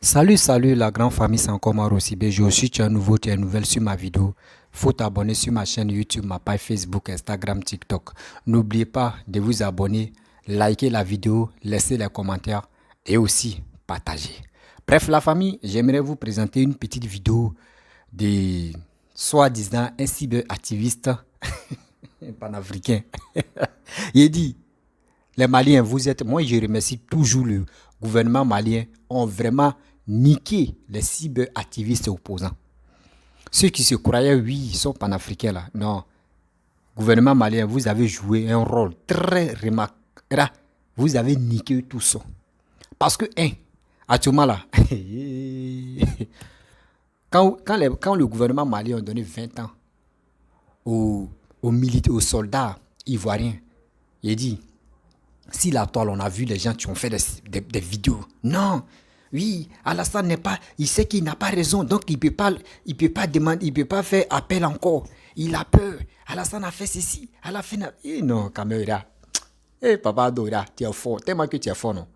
Salut la grande famille, c'est encore Maro Sibé. Je suis tu es nouveau, tu es nouvelle sur ma vidéo. Faut t'abonner sur ma chaîne YouTube, ma page Facebook, Instagram, TikTok. N'oubliez pas de vous abonner, liker la vidéo, laisser les commentaires et aussi partager. Bref, la famille, j'aimerais vous présenter une petite vidéo de soi-disant un cyberactiviste panafricain. Il dit, les Maliens, vous êtes... Moi, je remercie toujours le gouvernement malien ont vraiment niqué les cyberactivistes opposants. Ceux qui se croyaient, oui, ils sont panafricains là. Non. Gouvernement malien, vous avez joué un rôle très remarquable. Vous avez niqué tout ça. Parce que, actuellement là, quand le gouvernement malien a donné 20 ans aux soldats ivoiriens, il dit, si la toile, on a vu les gens qui ont fait des vidéos. Non, oui, Alassane n'est pas, il sait qu'il n'a pas raison, donc il peut pas demander, il peut pas faire appel encore. Il a peur. Alassane a fait ceci, Alassane a... Eh non, caméra. Eh papa Dora, tu es fort, tellement que tu es fort, non.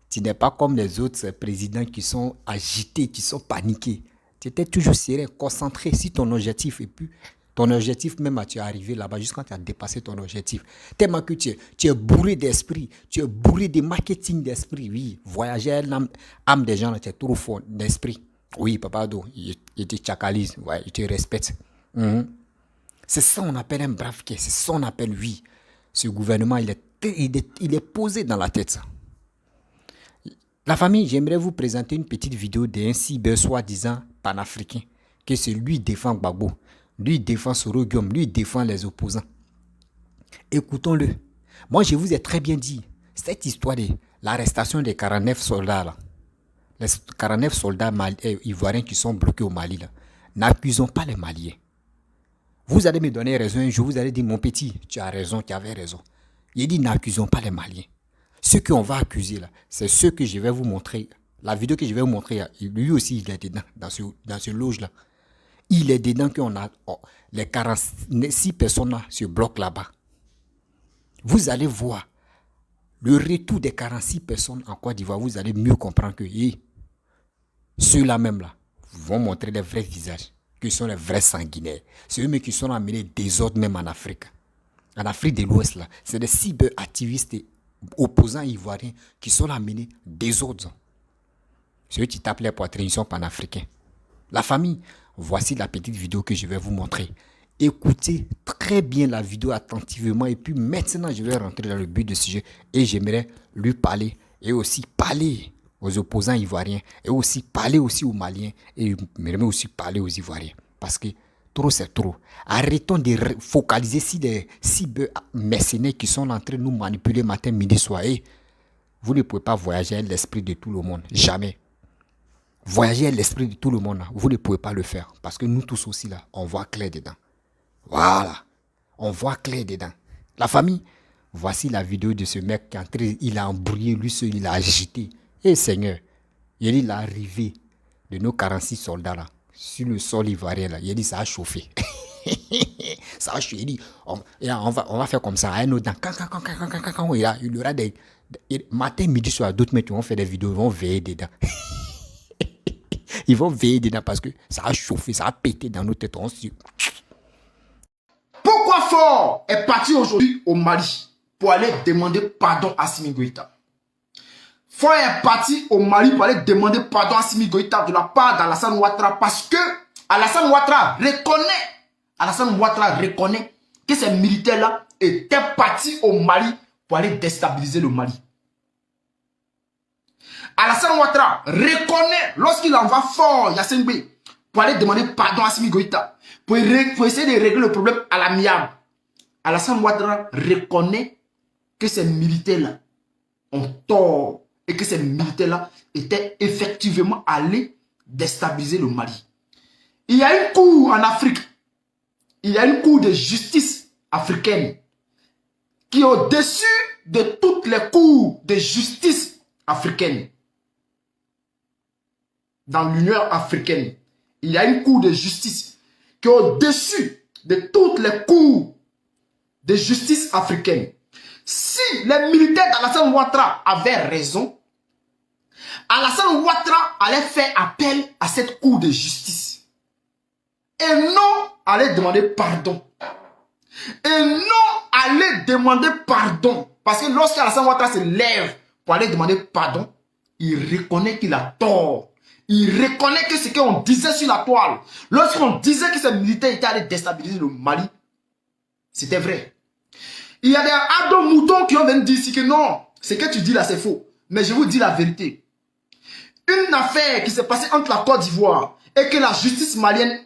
Tu n'es pas comme les autres présidents qui sont agités, qui sont paniqués. Tu étais toujours serré, concentré sur ton objectif. Et puis, ton objectif, même, tu es arrivé là-bas jusqu'à quand tu as dépassé ton objectif. Tellement que tu es bourré d'esprit, tu es bourré de marketing d'esprit. Oui, voyager à l'âme des gens, tu es trop fort d'esprit. Oui, papa Do, il te chakalise, ouais, il te respecte. C'est ça qu'on appelle un brave qui. C'est ça qu'on appelle, oui. Ce gouvernement, il est posé dans la tête, ça. La famille, j'aimerais vous présenter une petite vidéo d'un cyber soi-disant panafricain, que c'est lui défend Gbagbo, lui défend Soro Guillaume, lui défend les opposants. Écoutons-le. Moi, je vous ai très bien dit, cette histoire de l'arrestation des 49 soldats, là, les 49 soldats ivoiriens qui sont bloqués au Mali, n'accusons pas les Maliens. Vous allez me donner raison un jour, vous allez dire, mon petit, tu as raison, tu avais raison. Il dit, n'accusons pas les Maliens. Ceux qu'on va accuser là, c'est ceux que je vais vous montrer. La vidéo que je vais vous montrer, lui aussi, il est dedans, dans ce loge-là. Il est dedans qu'on a les 46 personnes là, se bloquent là-bas. Vous allez voir le retour des 46 personnes en Côte d'Ivoire. Vous allez mieux comprendre que ceux-là même là vont montrer les vrais visages, que sont les vrais sanguinaires. Ceux-là qui sont amenés désordre même en Afrique. En Afrique de l'Ouest là, c'est des cyberactivistes opposants ivoiriens qui sont amenés désordre. Ceux qui tapent les poitrines sont panafricains. La famille, voici la petite vidéo que je vais vous montrer. Écoutez très bien la vidéo attentivement et puis maintenant je vais rentrer dans le but du sujet et j'aimerais lui parler et aussi parler aux opposants ivoiriens et aussi parler aussi aux Maliens et j'aimerais aussi parler aux Ivoiriens parce que trop c'est trop. Arrêtons de focaliser sur des cyber-mercenaires qui sont en train de nous manipuler matin, midi, soir. Et vous ne pouvez pas voyager à l'esprit de tout le monde. Jamais. Voyager à l'esprit de tout le monde, vous ne pouvez pas le faire. Parce que nous tous aussi, là, on voit clair dedans. Voilà. On voit clair dedans. La famille, voici la vidéo de ce mec qui est entré, il a embrouillé, lui seul, il a agité. Et Seigneur, il est arrivé de nos 46 soldats là, sur le sol ivoirien là, il a dit ça a chauffé. Ça a chauffé, il dit, on va faire comme ça, un autre temps, il y aura des matin, midi, soir, d'autres mecs qui vont faire des vidéos, ils vont veiller dedans. Ils vont veiller dedans parce que ça a chauffé, ça a pété dans nos têtes. Pourquoi Faure est parti aujourd'hui au Mali pour aller demander pardon à Assimi Goïta? Faure est parti au Mali pour aller demander pardon à Assimi Goïta de la part d'Alassane Ouattara parce que Alassane Ouattara reconnaît que ces militaires-là étaient partis au Mali pour aller déstabiliser le Mali. Alassane Ouattara reconnaît lorsqu'il envoie Faure Yassingbe pour aller demander pardon à Assimi Goïta, pour essayer de régler le problème à l'amiable. Alassane Ouattara reconnaît que ces militaires-là ont tort et que ces militaires-là étaient effectivement allés déstabiliser le Mali. Il y a une cour en Afrique, il y a une cour de justice africaine qui est au-dessus de toutes les cours de justice africaines. Dans l'Union africaine, il y a une cour de justice qui est au-dessus de toutes les cours de justice africaines. Si les militaires d'Alassane Ouattara avaient raison, Alassane Ouattara allait faire appel à cette cour de justice. Et non allait demander pardon. Et non allait demander pardon. Parce que lorsqu'Alassane Ouattara se lève pour aller demander pardon, il reconnaît qu'il a tort. Il reconnaît que ce qu'on disait sur la toile, lorsqu'on disait que ces militaires étaient allés déstabiliser le Mali, c'était vrai. Il y a des ados moutons qui ont venu dire ici que non, ce que tu dis là c'est faux. Mais je vous dis la vérité. Une affaire qui s'est passée entre la Côte d'Ivoire et que la justice malienne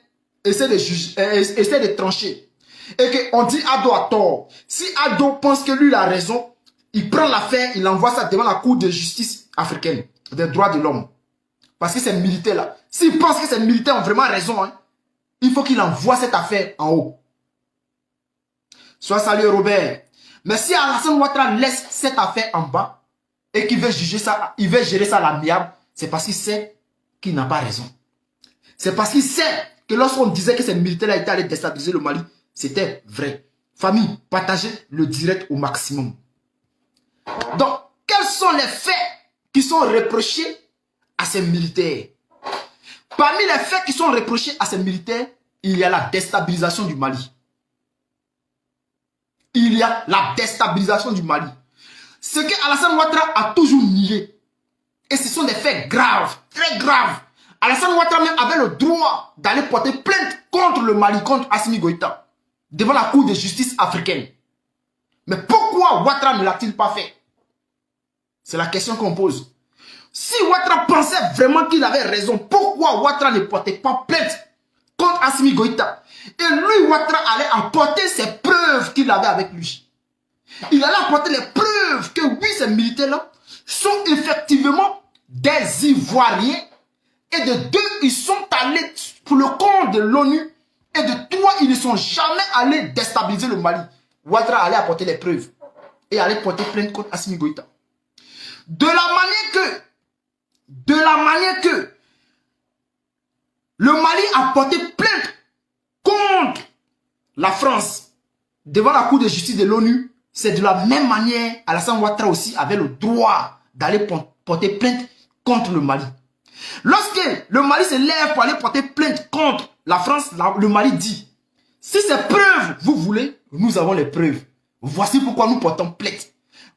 essaie de trancher. Et qu'on dit Ado a tort. Si Ado pense que lui il a raison, il prend l'affaire, il envoie ça devant la Cour de justice africaine des droits de l'homme. Parce que ces militaires-là, s'ils pensent que ces militaires ont vraiment raison, hein, il faut qu'il envoie cette affaire en haut. Sois salué, Robert. Mais si Alassane Ouattara laisse cette affaire en bas et qu'il veut juger ça, il veut gérer ça à l'amiable, c'est parce qu'il sait qu'il n'a pas raison. C'est parce qu'il sait que lorsqu'on disait que ces militaires-là étaient allés déstabiliser le Mali, c'était vrai. Famille, partagez le direct au maximum. Donc, quels sont les faits qui sont reprochés à ces militaires? Parmi les faits qui sont reprochés à ces militaires, il y a la déstabilisation du Mali. Il y a la déstabilisation du Mali. Ce que Alassane Ouattara a toujours nié. Et ce sont des faits graves, très graves. Alassane Ouattara même avait le droit d'aller porter plainte contre le Mali, contre Assimi Goïta, devant la Cour de justice africaine. Mais pourquoi Ouattara ne l'a-t-il pas fait? C'est la question qu'on pose. Si Ouattara pensait vraiment qu'il avait raison, pourquoi Ouattara ne portait pas plainte contre Assimi Goïta? Et lui, Ouattara allait apporter ses preuves qu'il avait avec lui. Il allait apporter les preuves que oui, ces militaires-là sont effectivement des Ivoiriens. Et de deux, ils sont allés pour le compte de l'ONU. Et de trois, ils ne sont jamais allés déstabiliser le Mali. Ouattara allait apporter les preuves. Et allait porter plainte contre Assimi Goïta. De la manière que le Mali a porté plainte contre la France devant la Cour de justice de l'ONU, c'est de la même manière Alassane Ouattara aussi avait le droit d'aller porter plainte contre le Mali. Lorsque le Mali se lève pour aller porter plainte contre la France, le Mali dit, si ces preuves vous voulez, nous avons les preuves. Voici pourquoi nous portons plainte.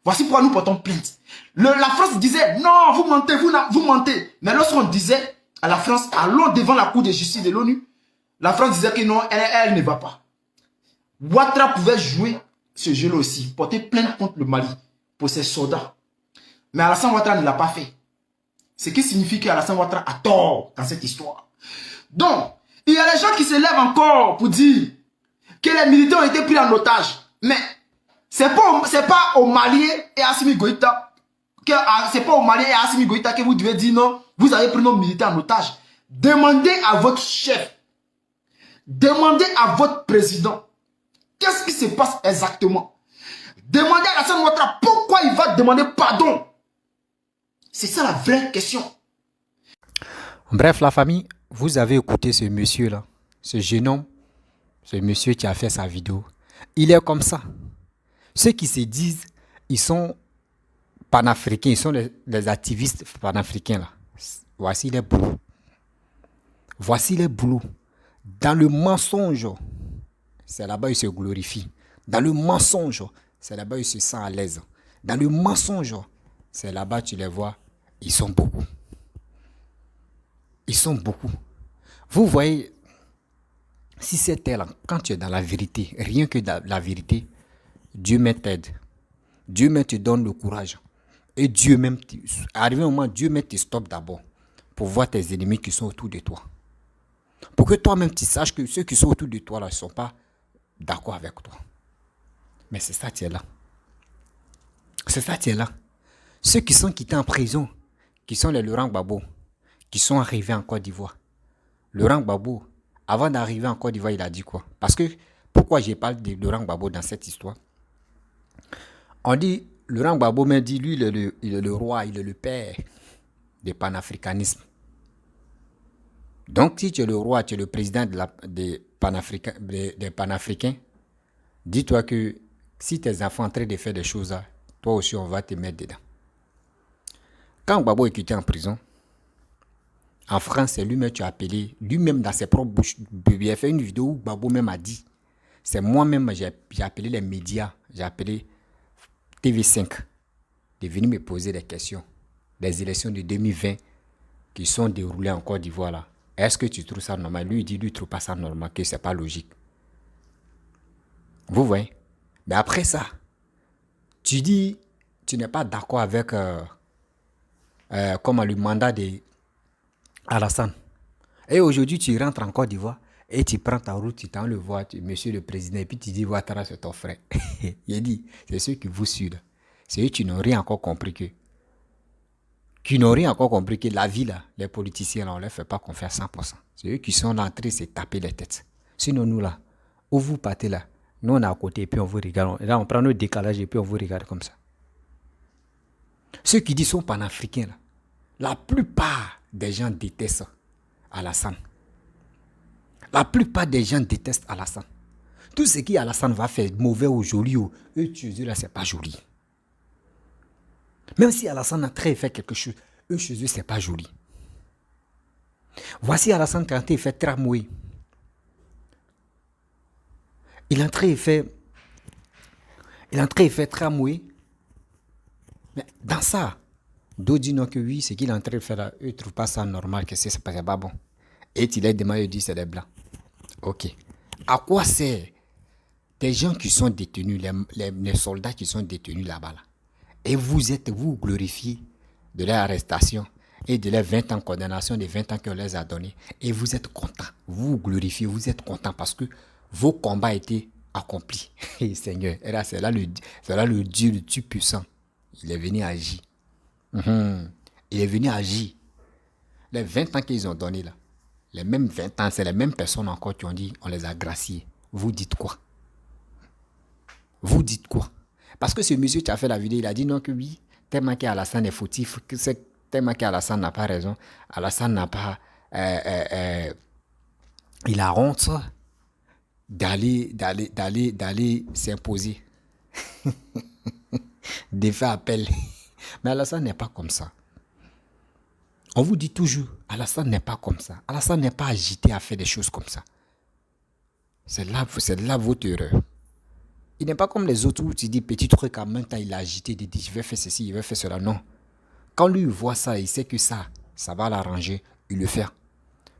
Voici pourquoi nous portons plainte. La France disait, non, vous mentez, vous mentez. Mais lorsqu'on disait à la France, allons devant la Cour de justice de l'ONU, la France disait que non, elle ne va pas. Ouattara pouvait jouer ce jeu-là aussi, porter plainte contre le Mali pour ses soldats. Mais Alassane Ouattara ne l'a pas fait. Ce qui signifie qu'Alassane Ouattara a tort dans cette histoire. Donc, il y a des gens qui se lèvent encore pour dire que les militaires ont été pris en otage. Mais c'est pas aux Maliens et à Assimi Goïta c'est pas aux Maliens et à Assimi Goïta que vous devez dire non, vous avez pris nos militaires en otage. Demandez à votre chef, demandez à votre président, qu'est-ce qui se passe exactement? Demandez à Alassane Ouattara pourquoi il va demander pardon. C'est ça la vraie question. Bref, la famille, vous avez écouté ce monsieur-là, ce jeune homme, ce monsieur qui a fait sa vidéo. Il est comme ça. Ceux qui se disent, ils sont panafricains, ils sont les activistes panafricains là. Voici les boulots. Voici les boulots. Dans le mensonge, c'est là-bas où ils se glorifient. Dans le mensonge, c'est là-bas où ils se sentent à l'aise. Dans le mensonge, c'est là-bas tu les vois, ils sont beaucoup. Ils sont beaucoup. Vous voyez, si c'était là, quand tu es dans la vérité, rien que dans la vérité, Dieu même t'aide. Dieu même te donne le courage. Et Dieu même, arrivé un moment, Dieu même te stoppe d'abord pour voir tes ennemis qui sont autour de toi. Pour que toi-même tu saches que ceux qui sont autour de toi là ne sont pas d'accord avec toi. Mais c'est ça, tu es là. C'est ça, tu es là. Ceux qui sont quittés en prison, qui sont les Laurent Gbagbo, qui sont arrivés en Côte d'Ivoire. Laurent Gbagbo, avant d'arriver en Côte d'Ivoire, il a dit quoi? Parce que, pourquoi je parle de Laurent Gbagbo dans cette histoire? On dit, Laurent Gbagbo m'a dit, lui, il est le roi, il est le père du panafricanisme. Donc, si tu es le roi, tu es le président des panafricains, dis-toi que si tes enfants sont en train de faire des choses, toi aussi, on va te mettre dedans. Quand Gbagbo était en prison, en France, c'est lui-même qui a appelé, lui-même dans ses propres bouches, il a fait une vidéo où Gbagbo même a dit, c'est moi-même, j'ai appelé les médias, j'ai appelé TV5 de venir me poser des questions des élections de 2020 qui sont déroulées en Côte d'Ivoire là. Est-ce que tu trouves ça normal? Lui, il dit, lui, il trouve pas ça normal, que c'est pas logique. Vous voyez? Mais après ça, tu dis, tu n'es pas d'accord avec comment, le mandat de Alassane. Et aujourd'hui, tu rentres en Côte d'Ivoire et tu prends ta route, tu t'en le vois, monsieur le président, et puis tu dis, Ouattara, c'est ton frère. Il dit, c'est ceux qui vous suivent. C'est eux qui n'ont rien encore compris que la vie, là, les politiciens, là, on ne leur fait pas confiance à 100%. C'est eux qui sont là en train de se taper les têtes. Sinon, nous, là, où vous partez, là, nous, on est à côté et puis on vous regarde. Là, on prend notre décalage et puis on vous regarde comme ça. Ceux qui disent sont panafricains, là, la plupart des gens détestent Alassane. La plupart des gens détestent Alassane. Tout ce qu'Alassane va faire, mauvais ou joli, eux, tu dis là, c'est pas joli. Même si Alassane a très fait quelque chose, eux, chez eux, c'est pas joli. Voici Alassane quand il fait tramway. Il est en train de faire tramway. Mais dans ça, d'autres disent non que oui, ce qu'il est en train de faire là, eux ne trouvent pas ça normal, que c'est pas bon. Et il a demandé, il dit c'est des blancs. Ok. À quoi sert des gens qui sont détenus, les soldats qui sont détenus là-bas là, et vous glorifiez de leur arrestation et de leurs 20 ans de condamnation, des 20 ans qu'on les a donnés, et vous êtes contents, vous glorifiez, vous êtes contents parce que vos combats étaient accomplis. Et Seigneur, et là, c'est là le Dieu le Dieu puissant. Il est venu agir. Il est venu agir. Les 20 ans qu'ils ont donnés là, les mêmes 20 ans, c'est les mêmes personnes encore qui ont dit on les a graciés. Vous dites quoi? Vous dites quoi? Parce que ce monsieur qui a fait la vidéo, il a dit non que oui, tellement qu'Alassane est fautif, que c'est tellement qu'Alassane n'a pas raison, Alassane n'a pas... il a honte d'aller s'imposer. De faire appel. Mais Alassane n'est pas comme ça. On vous dit toujours, Alassane n'est pas comme ça. Alassane n'est pas agité à faire des choses comme ça. C'est là votre erreur. Il n'est pas comme les autres où tu dis petit truc en même temps, il a agité, il dit je vais faire ceci, il va faire cela. Non. Quand lui voit ça, il sait que ça va l'arranger, il le fait.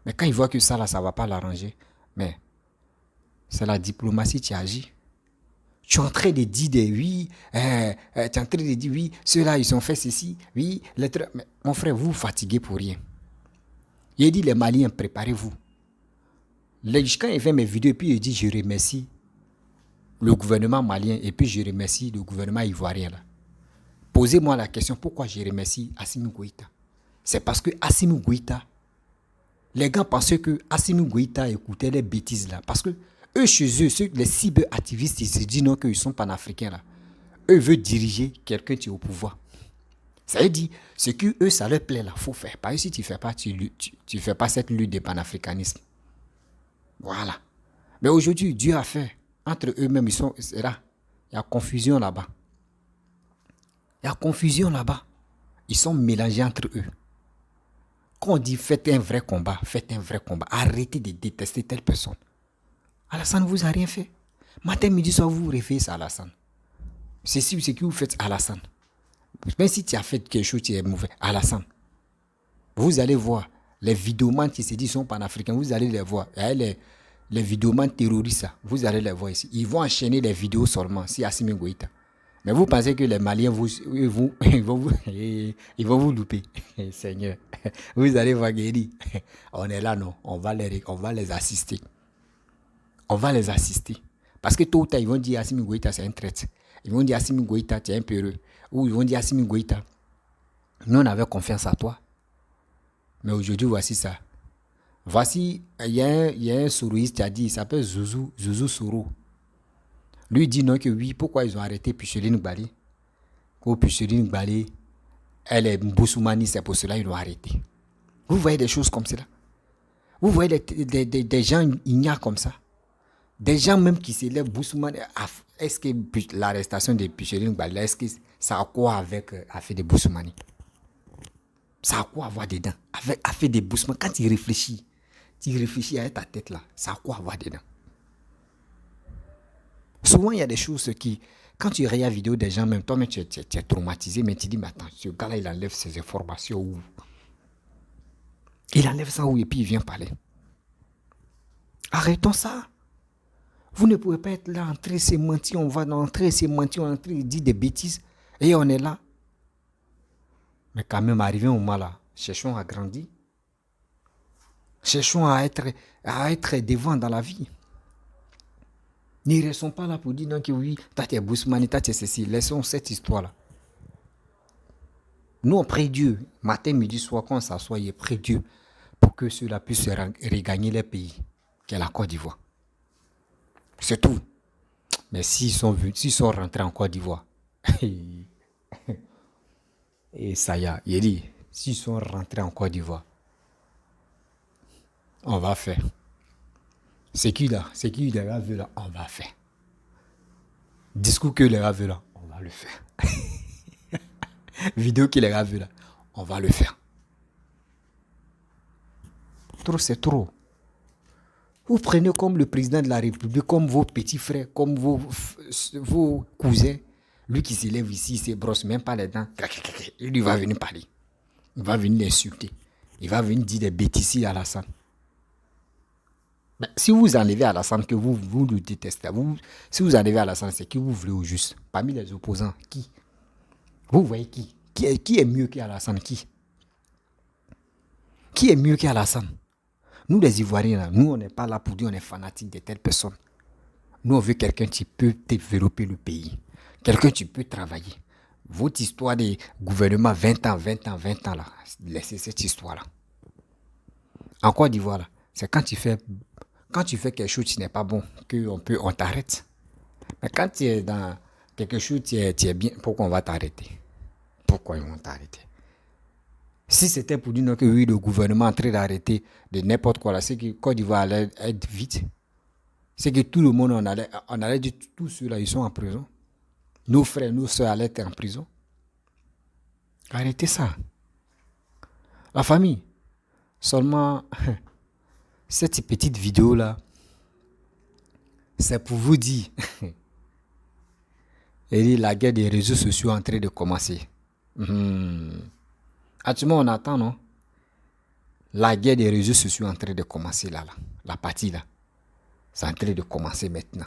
Mais quand il voit que ça là, ça ne va pas l'arranger, mais c'est la diplomatie qui agit. Tu es en train de dire oui, tu es en train de dire oui, ceux-là ils ont fait ceci, oui, mais mon frère, vous vous fatiguez pour rien. Il dit les Maliens, préparez-vous. Quand il fait mes vidéos, puis il dit je remercie le gouvernement malien et puis je remercie le gouvernement ivoirien là. Posez-moi la question, pourquoi je remercie Assimi Goïta? C'est parce que Assimi Goïta, les gens pensaient que Assimi Goïta écoutait les bêtises là. Parce que eux, chez eux, les cyber-activistes, ils se disent non qu'ils sont panafricains là. Eux veulent diriger quelqu'un qui est au pouvoir. Ça veut dire, ce que eux, ça leur plaît là, il faut faire. Parce que si tu ne fais pas, tu fais pas cette lutte de panafricanisme. Voilà. Mais aujourd'hui, Dieu a fait. Entre eux-mêmes, c'est là. Il y a confusion là-bas. Il y a confusion là-bas. Ils sont mélangés entre eux. Quand on dit faites un vrai combat, faites un vrai combat. Arrêtez de détester telle personne. Alassane ne vous a rien fait. Matin, midi, soir, vous vous réveillez à Alassane. C'est ce que vous faites à Alassane. Même si tu as fait quelque chose qui est mauvais, Alassane. Vous allez voir les vidéomans qui se disent sont panafricains, vous allez les voir. Les vidéomans terroristes, vous allez les voir ici. Ils vont enchaîner les vidéos seulement, si Assimi Goïta. Mais vous pensez que les Maliens, ils vont vous louper. Seigneur, vous allez voir guérir. On est là, non. On va les assister. On va les assister. Parce que tôt ou tard, ils vont dire Assimi Goïta, c'est un traître. Ils vont dire Assimi Goïta, tu es un peureux. Ou ils vont dire Assimi Goïta, nous on avait confiance à toi. Mais aujourd'hui, voici ça. Voici, il y a un sourouiste qui a dit, il s'appelle Zouzou Sourou. Lui dit non que oui, pourquoi ils ont arrêté Picheline Gbali? Picheline Gbali, elle est Boussoumani, c'est pour cela qu'ils l'ont arrêté. Vous voyez des choses comme cela. Vous voyez des gens ignares comme ça. Des gens même qui s'élèvent Boussoumani. Est-ce que l'arrestation de Picheline Gbali, est-ce que ça a quoi avec l'affaire de Boussoumani? Ça a quoi avoir dedans? Avec fait des boussements. Quand tu réfléchis avec ta tête là, ça a quoi avoir dedans? Souvent, il y a des choses qui, quand tu regardes la vidéo des gens, même toi, mais tu es traumatisé, mais tu dis, mais attends, ce gars-là, il enlève ses informations où? Il enlève ça où et puis il vient parler. Arrêtons ça. Vous ne pouvez pas être là, entrer, se mentir, on va entrer, se mentir, on entrer, dire des bêtises, et on est là. Mais quand même, arrivé au moment là, cherchons à grandir. Cherchons à être devant dans la vie. Ne restons pas là pour dire non que oui, toi tu es Bousmani, toi tu es ceci. Laissons cette histoire-là. Nous, on prie Dieu, matin, midi, soir, quand on s'assoit, il prie Dieu pour que ceux-là puissent regagner les pays, qu'est la Côte d'Ivoire. C'est tout. Mais s'ils sont rentrés en Côte d'Ivoire, et ça y est, il dit, s'ils sont rentrés en Côte d'Ivoire, on va faire. C'est qui les gars veulent là, on va faire. Discours que les gars veulent là, on va le faire. Vidéo que les gars veulent là, on va le faire. Trop, c'est trop. Vous prenez comme le président de la République, comme vos petits frères, comme vos cousins. Lui qui s'élève ici, il se brosse même pas les dents. Il va venir parler. Il va venir l'insulter. Il va venir dire des bêtises à Alassane. Mais si vous enlevez Alassane, que vous le détestez, si vous enlevez Alassane, c'est qui vous voulez au juste? Parmi les opposants, qui? Vous voyez qui? Qui est mieux qu'Alassane? Qui est mieux qu'Alassane? Nous, les Ivoiriens, là, nous, on n'est pas là pour dire on est fanatique de telle personne. Nous, on veut quelqu'un qui peut développer le pays. Quelqu'un qui peut travailler. Votre histoire de gouvernement 20 ans, là, laissez cette histoire-là. En Côte d'Ivoire, là, c'est quand tu fais quelque chose qui n'est pas bon, on t'arrête. Mais quand tu es dans quelque chose, tu es bien, pourquoi on va t'arrêter? Pourquoi ils vont t'arrêter? Si c'était pour dire que oui, le gouvernement est en train d'arrêter de n'importe quoi, là, c'est que Côte d'Ivoire allait être vite. C'est que tout le monde, on allait dire tous ceux-là, ils sont en prison. Nos frères, nos soeurs allaient être en prison. Arrêtez ça. La famille, seulement cette petite vidéo-là, c'est pour vous dire, et la guerre des réseaux sociaux est en train de commencer. Actuellement, on attend, non? La guerre des réseaux sociaux est en train de commencer là. La partie là. C'est en train de commencer maintenant.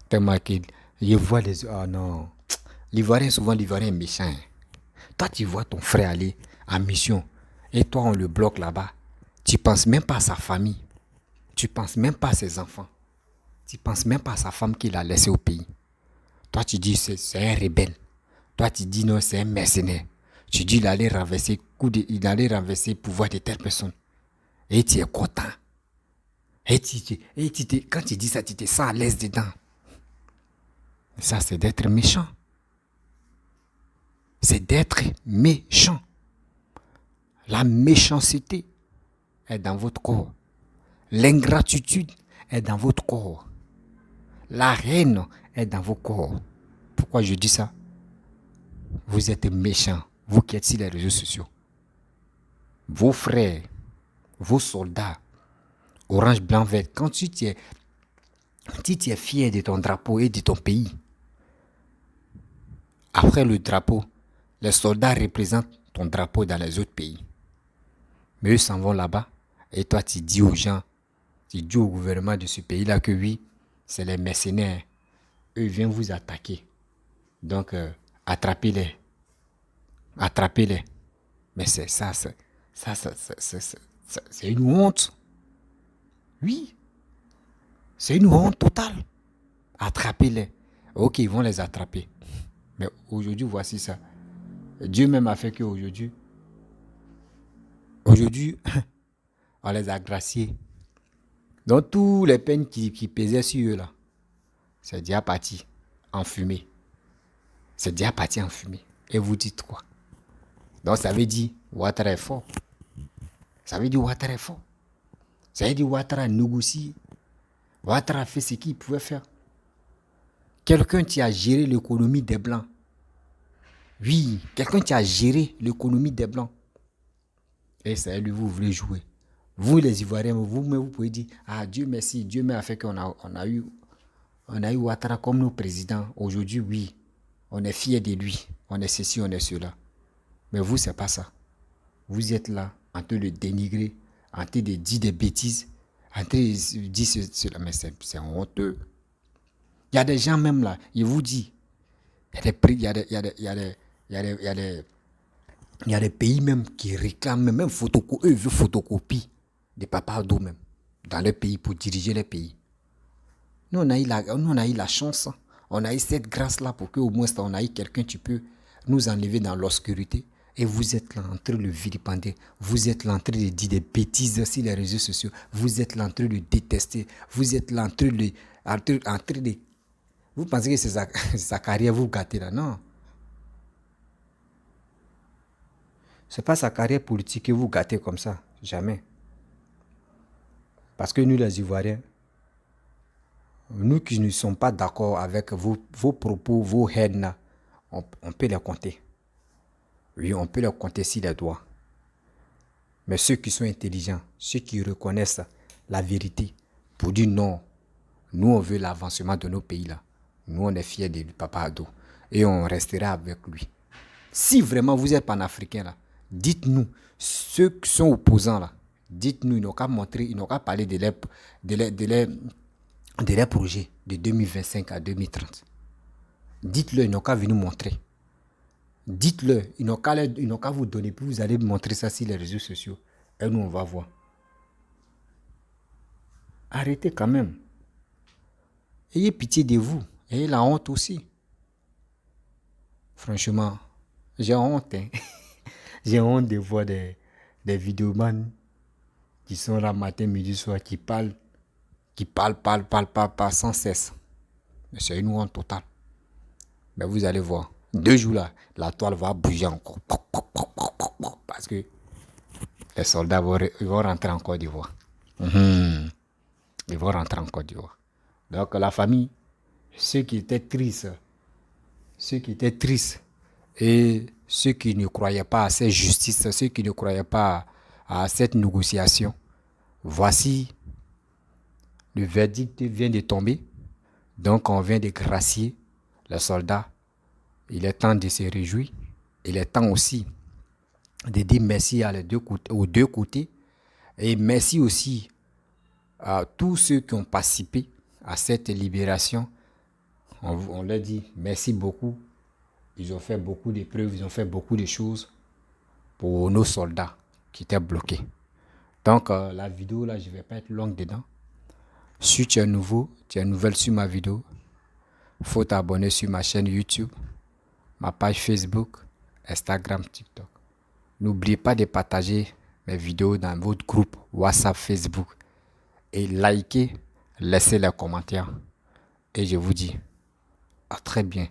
Tellement que je vois les... Oh non. L'Ivoirien, souvent l'Ivoirien est méchant. Toi, tu vois ton frère aller en mission. Et toi, on le bloque là-bas. Tu ne penses même pas à sa famille. Tu ne penses même pas à ses enfants. Tu ne penses même pas à sa femme qu'il a laissée au pays. Toi, tu dis c'est un rebelle. Toi, tu dis non, c'est un mercenaire. Tu dis il allait renverser le pouvoir de telle personne. Et tu es content. Quand tu dis ça, tu te sens à l'aise dedans. Ça, c'est d'être méchant. C'est d'être méchant. La méchanceté est dans votre corps. L'ingratitude est dans votre corps. La haine est dans vos corps. Pourquoi je dis ça? Vous êtes méchants, vous qui êtes sur les réseaux sociaux. Vos frères, vos soldats, orange, blanc, vert, quand tu es fier de ton drapeau et de ton pays, après le drapeau, les soldats représentent ton drapeau dans les autres pays. Mais eux s'en vont là-bas et toi tu dis aux gens, tu dis au gouvernement de ce pays-là que oui, c'est les mercenaires. Eux viennent vous attaquer. Donc, attrapez-les. Attrapez-les. Mais c'est ça, c'est une honte. Oui. C'est une honte totale. Attrapez-les. Ok, ils vont les attraper. Mais aujourd'hui, voici ça. Dieu même a fait qu'aujourd'hui, on les a graciés. Donc, tous les peines qui pesaient sur eux, là, c'est déjà parti en fumée. C'est déjà parti en fumée. Et vous dites quoi? Donc, ça veut dire Ouattara est fort. Ça veut dire Ouattara est fort. Ça veut dire Ouattara a négocié. Ouattara a fait ce qu'il pouvait faire. Quelqu'un qui a géré l'économie des Blancs. Oui, quelqu'un qui a géré l'économie des Blancs. Et c'est lui, vous voulez jouer. Vous, les Ivoiriens, vous pouvez dire, ah, Dieu merci, Dieu m'a fait on a eu Ouattara comme nos présidents. Aujourd'hui, oui, on est fiers de lui. On est ceci, on est cela. Mais vous, c'est pas ça. Vous êtes là, en train de dénigrer, en train de dire des bêtises, en train de dire cela. Mais c'est honteux. Il y a des gens même là, ils vous disent, il y a des pays même qui réclament, même eux veulent photocopie de Papado même, dans le pays pour diriger les pays. Nous, on a eu la chance, on a eu cette grâce-là pour qu'au moins on a eu quelqu'un qui peut nous enlever dans l'obscurité. Et vous êtes là en train de le vilipender. Vous êtes là en train de dire des bêtises sur les réseaux sociaux. Vous êtes là en train de détester. Vous êtes là en train de... Vous pensez que c'est sa carrière, vous gâtez là. Non. Ce n'est pas sa carrière politique que vous gâtez comme ça. Jamais. Parce que nous, les Ivoiriens, nous qui ne sommes pas d'accord avec vos propos, vos haines là, on peut les compter. Oui, on peut les compter sur les doigts. Mais ceux qui sont intelligents, ceux qui reconnaissent la vérité, pour dire non, nous on veut l'avancement de nos pays là. Nous on est fiers de Papa Ado et on restera avec lui. Si vraiment vous êtes panafricain là, dites-nous, ceux qui sont opposants là, dites-nous, ils n'ont qu'à montrer, ils n'ont qu'à parler de leurs projets de 2025 à 2030. Dites-le, ils n'ont qu'à venir montrer. Dites-le, ils n'ont qu'à vous donner, puis vous allez montrer ça sur les réseaux sociaux. Et nous, on va voir. Arrêtez quand même. Ayez pitié de vous. Ayez la honte aussi. Franchement, j'ai honte. Hein. J'ai honte de voir des vidéomans qui sont là matin, midi, soir, qui parlent sans cesse. Mais c'est une honte totale. Mais vous allez voir. 2 jours là, la toile va bouger encore. Parce que les soldats vont rentrer en Côte d'Ivoire. Ils vont rentrer en Côte d'Ivoire. Donc la famille, ceux qui étaient tristes et ceux qui ne croyaient pas à cette justice, ceux qui ne croyaient pas à cette négociation, voici, le verdict vient de tomber. Donc on vient de gracier les soldats. Il est temps de se réjouir. Il est temps aussi de dire merci aux deux côtés. Et merci aussi à tous ceux qui ont participé à cette libération. On leur dit merci beaucoup. Ils ont fait beaucoup d'épreuves, ils ont fait beaucoup de choses pour nos soldats qui étaient bloqués. Donc la vidéo là, je ne vais pas être longue dedans. Si tu es nouveau, tu es nouvelle sur ma vidéo, il faut t'abonner sur ma chaîne YouTube, ma page Facebook, Instagram, TikTok. N'oubliez pas de partager mes vidéos dans votre groupe WhatsApp, Facebook. Et likez, laissez les commentaires. Et je vous dis à très bien